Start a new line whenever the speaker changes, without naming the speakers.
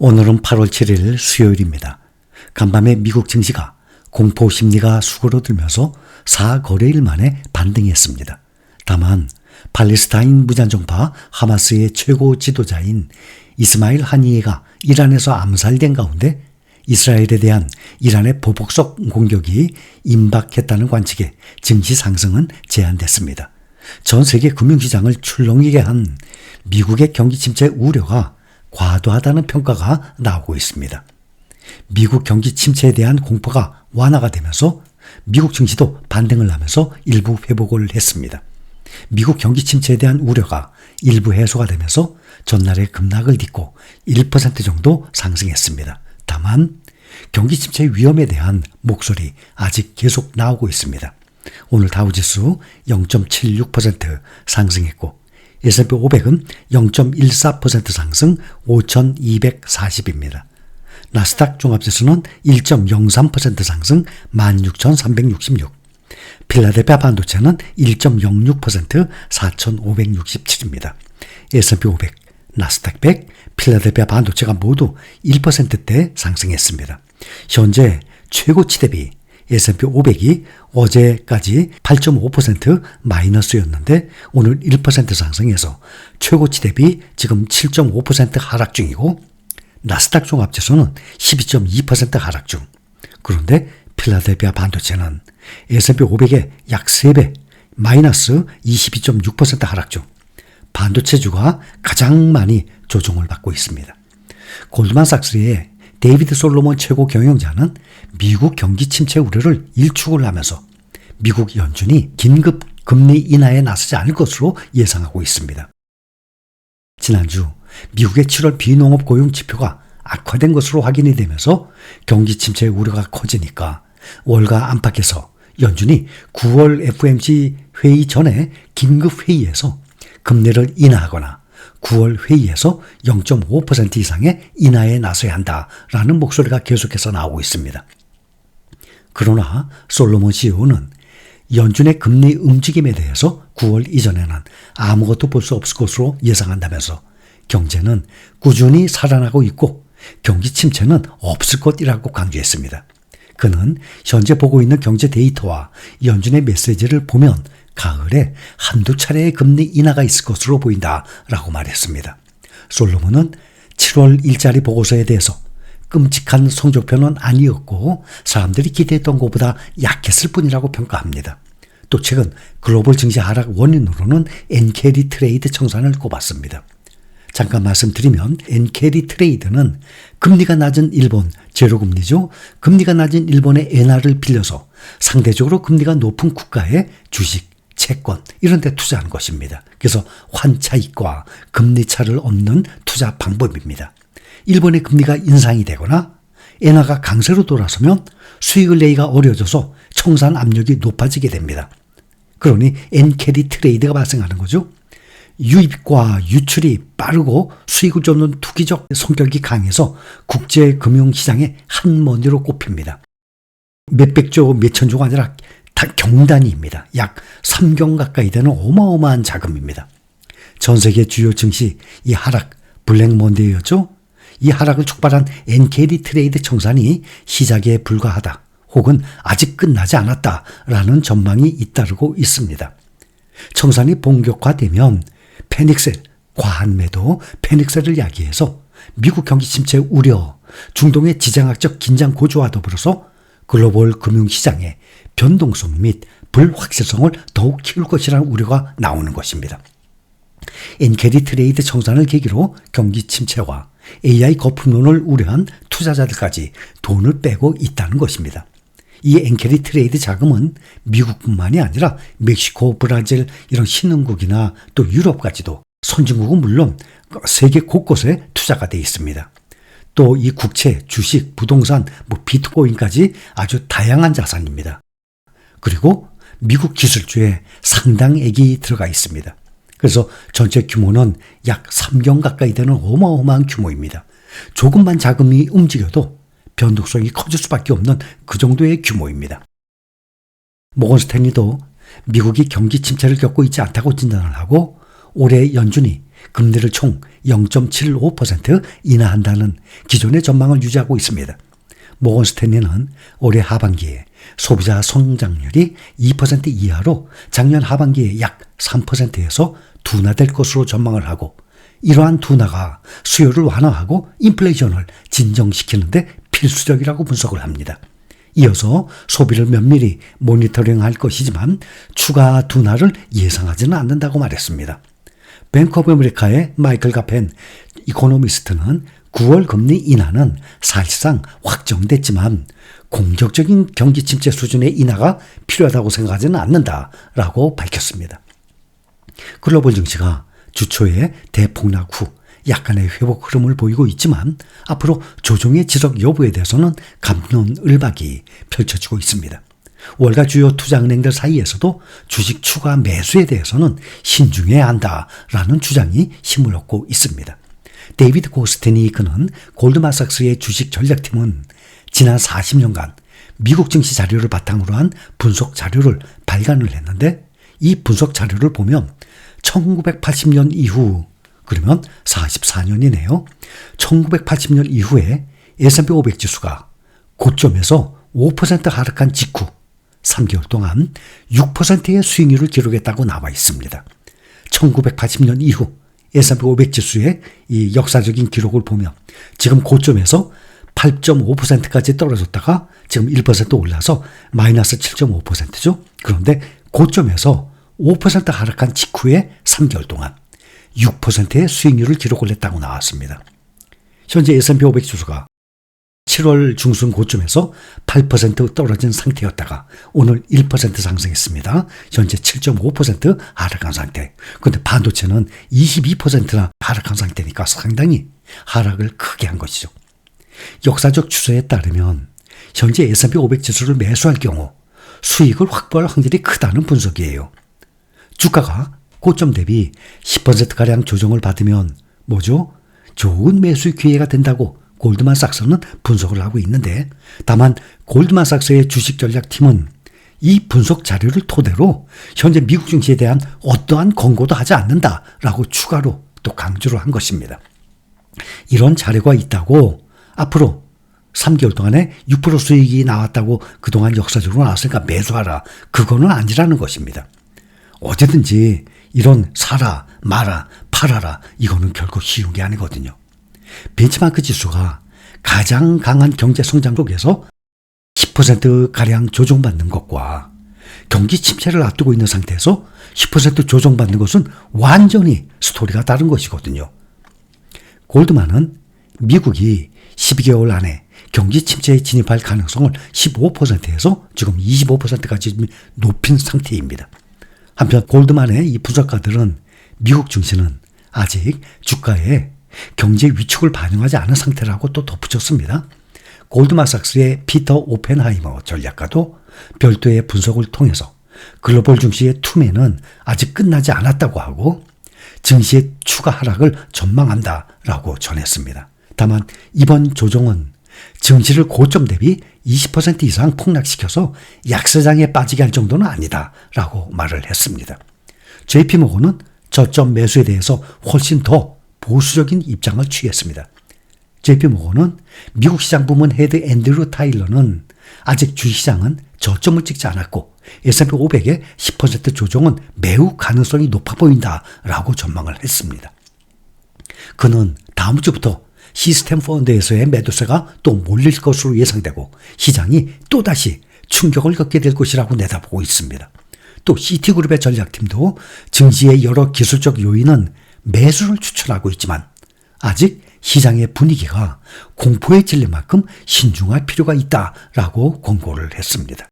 오늘은 8월 7일 수요일입니다. 간밤에 미국 증시가 공포 심리가 수그러들면서 4거래일 만에 반등했습니다. 다만 팔레스타인 무장정파 하마스의 최고 지도자인 이스마일 하니예가 이란에서 암살된 가운데 이스라엘에 대한 이란의 보복적 공격이 임박했다는 관측에 증시 상승은 제한됐습니다. 전 세계 금융시장을 출렁이게 한 미국의 경기 침체 우려가 과도하다는 평가가 나오고 있습니다. 미국 경기 침체에 대한 공포가 완화가 되면서 미국 증시도 반등을 하면서 일부 회복을 했습니다. 미국 경기 침체에 대한 우려가 일부 해소가 되면서 전날의 급락을 딛고 1% 정도 상승했습니다. 다만 경기 침체 위험에 대한 목소리 아직 계속 나오고 있습니다. 오늘 다우지수 0.76% 상승했고 S&P 500은 0.14% 상승 5,240입니다. 나스닥 종합지수는 1.03% 상승 16,366. 필라델피아 반도체는 1.06% 4,567입니다. S&P 500, 나스닥 100, 필라델피아 반도체가 모두 1%대 상승했습니다. 현재 최고치 대비 S&P 500이 어제까지 8.5% 마이너스였는데 오늘 1% 상승해서 최고치 대비 지금 7.5% 하락 중이고 나스닥 종합지수는 12.2% 하락 중. 그런데 필라델피아 반도체는 S&P 500의 약 3배 마이너스 22.6% 하락 중. 반도체주가 가장 많이 조정을 받고 있습니다. 골드만삭스의 데이비드 솔로몬 최고 경영자는 미국 경기 침체 우려를 일축을 하면서 미국 연준이 긴급 금리 인하에 나서지 않을 것으로 예상하고 있습니다. 지난주 미국의 7월 비농업 고용 지표가 악화된 것으로 확인이 되면서 경기 침체 우려가 커지니까 월가 안팎에서 연준이 9월 FOMC 회의 전에 긴급 회의에서 금리를 인하하거나 9월 회의에서 0.5% 이상의 인하에 나서야 한다라는 목소리가 계속해서 나오고 있습니다. 그러나 솔로몬 CEO는 연준의 금리 움직임에 대해서 9월 이전에는 아무것도 볼 수 없을 것으로 예상한다면서 경제는 꾸준히 살아나고 있고 경기 침체는 없을 것이라고 강조했습니다. 그는 현재 보고 있는 경제 데이터와 연준의 메시지를 보면 가을에 한두 차례의 금리 인하가 있을 것으로 보인다라고 말했습니다. 솔로몬은 7월 일자리 보고서에 대해서 끔찍한 성적표는 아니었고 사람들이 기대했던 것보다 약했을 뿐이라고 평가합니다. 또 최근 글로벌 증시 하락 원인으로는 엔캐리 트레이드 청산을 꼽았습니다. 잠깐 말씀드리면 엔캐리 트레이드는 금리가 낮은 일본, 제로금리죠. 금리가 낮은 일본의 엔화를 빌려서 상대적으로 금리가 높은 국가의 주식, 채권 이런 데 투자하는 것입니다. 그래서 환차익과 금리차를 얻는 투자 방법입니다. 일본의 금리가 인상이 되거나 엔화가 강세로 돌아서면 수익을 내기가 어려워져서 청산 압력이 높아지게 됩니다. 그러니 엔캐리 트레이드가 발생하는 거죠. 유입과 유출이 빠르고 수익을 쫓는 투기적 성격이 강해서 국제금융시장의 한머니로 꼽힙니다. 몇백조, 몇천조가 아니라 다 경단위입니다. 약 3경 가까이 되는 어마어마한 자금입니다. 전 세계 주요 증시 이 하락, 블랙먼데이였죠. 이 하락을 촉발한 엔캐리 트레이드 청산이 시작에 불과하다 혹은 아직 끝나지 않았다라는 전망이 잇따르고 있습니다. 청산이 본격화되면 패닉셀, 과한 매도, 패닉셀을 야기해서 미국 경기 침체 우려, 중동의 지정학적 긴장 고조와 더불어서 글로벌 금융시장의 변동성 및 불확실성을 더욱 키울 것이라는 우려가 나오는 것입니다. 엔캐리 트레이드 청산을 계기로 경기 침체와 AI 거품론을 우려한 투자자들까지 돈을 빼고 있다는 것입니다. 이 엔캐리 트레이드 자금은 미국뿐만이 아니라 멕시코, 브라질 이런 신흥국이나 또 유럽까지도 선진국은 물론 세계 곳곳에 투자가 되어 있습니다. 또 이 국채, 주식, 부동산, 비트코인까지 아주 다양한 자산입니다. 그리고 미국 기술주에 상당액이 들어가 있습니다. 그래서 전체 규모는 약 3경 가까이 되는 어마어마한 규모입니다. 조금만 자금이 움직여도 변동성이 커질 수밖에 없는 그 정도의 규모입니다. 모건 스탠리도 미국이 경기 침체를 겪고 있지 않다고 진단을 하고 올해 연준이 금리를 총 0.75% 인하한다는 기존의 전망을 유지하고 있습니다. 모건 스탠리는 올해 하반기에 소비자 성장률이 2% 이하로 작년 하반기에 약 3%에서 둔화될 것으로 전망을 하고, 이러한 둔화가 수요를 완화하고 인플레이션을 진정시키는 데 필수적이라고 분석을 합니다. 이어서 소비를 면밀히 모니터링할 것이지만 추가 둔화를 예상하지는 않는다고 말했습니다. 뱅크 오브 아메리카의 마이클 가펜 이코노미스트는 9월 금리 인하는 사실상 확정됐지만 공격적인 경기 침체 수준의 인하가 필요하다고 생각하지는 않는다라고 밝혔습니다. 글로벌 증시가 주초에 대폭락 후 약간의 회복 흐름을 보이고 있지만 앞으로 조정의 지속 여부에 대해서는 갑론을박이 펼쳐지고 있습니다. 월가 주요 투자은행들 사이에서도 주식 추가 매수에 대해서는 신중해야 한다라는 주장이 힘을 얻고 있습니다. 데이비드 고스테니 그는 골드만삭스의 주식 전략팀은 지난 40년간 미국 증시 자료를 바탕으로 한 분석 자료를 발간을 했는데, 이 분석 자료를 보면 1980년 이후, 그러면 44년이네요. 1980년 이후에 S&P 500 지수가 고점에서 5% 하락한 직후 3개월 동안 6%의 수익률을 기록했다고 나와 있습니다. 1980년 이후 S&P 500 지수의 이 역사적인 기록을 보면 지금 고점에서 8.5%까지 떨어졌다가 지금 1% 올라서 마이너스 7.5%죠. 그런데 고점에서 5% 하락한 직후에 3개월 동안 6%의 수익률을 기록을 했다고 나왔습니다. 현재 S&P 500 지수가 7월 중순 고점에서 8% 떨어진 상태였다가 오늘 1% 상승했습니다. 현재 7.5% 하락한 상태. 그런데 반도체는 22%나 하락한 상태니까 상당히 하락을 크게 한 것이죠. 역사적 추세에 따르면 현재 S&P 500 지수를 매수할 경우 수익을 확보할 확률이 크다는 분석이에요. 주가가 고점 대비 10%가량 조정을 받으면 뭐죠? 좋은 매수 기회가 된다고 골드만삭스는 분석을 하고 있는데, 다만 골드만삭스의 주식 전략팀은 이 분석 자료를 토대로 현재 미국 증시에 대한 어떠한 권고도 하지 않는다라고 추가로 또 강조를 한 것입니다. 이런 자료가 있다고 앞으로 3개월 동안에 6% 수익이 나왔다고 그동안 역사적으로 나왔으니까 매수하라, 그거는 아니라는 것입니다. 어디든지 이런 사라, 마라, 팔아라, 이거는 결코 쉬운 게 아니거든요. 벤치마크 지수가 가장 강한 경제 성장 속에서 10%가량 조정받는 것과 경기 침체를 앞두고 있는 상태에서 10% 조정받는 것은 완전히 스토리가 다른 것이거든요. 골드만은 미국이 12개월 안에 경기 침체에 진입할 가능성을 15%에서 지금 25%까지 높인 상태입니다. 한편 골드만의 이 분석가들은 미국 증시는 아직 주가에 경제 위축을 반영하지 않은 상태라고 또 덧붙였습니다. 골드만삭스의 피터 오펜하이머 전략가도 별도의 분석을 통해서 글로벌 증시의 투매는 아직 끝나지 않았다고 하고 증시의 추가 하락을 전망한다라고 전했습니다. 다만 이번 조정은 증시를 고점 대비 20% 이상 폭락시켜서 약세장에 빠지게 할 정도는 아니다라고 말을 했습니다. JP모건은 저점 매수에 대해서 훨씬 더 보수적인 입장을 취했습니다. JP모건은 미국 시장 부문 헤드 앤드류 타일러는 아직 주시장은 저점을 찍지 않았고 S&P 500의 10% 조정은 매우 가능성이 높아 보인다라고 전망을 했습니다. 그는 다음 주부터 시스템 펀드에서의 매도세가 또 몰릴 것으로 예상되고 시장이 또다시 충격을 겪게 될 것이라고 내다보고 있습니다. 또 시티그룹의 전략팀도 증시의 여러 기술적 요인은 매수를 추천하고 있지만 아직 시장의 분위기가 공포에 질릴 만큼 신중할 필요가 있다라고 권고를 했습니다.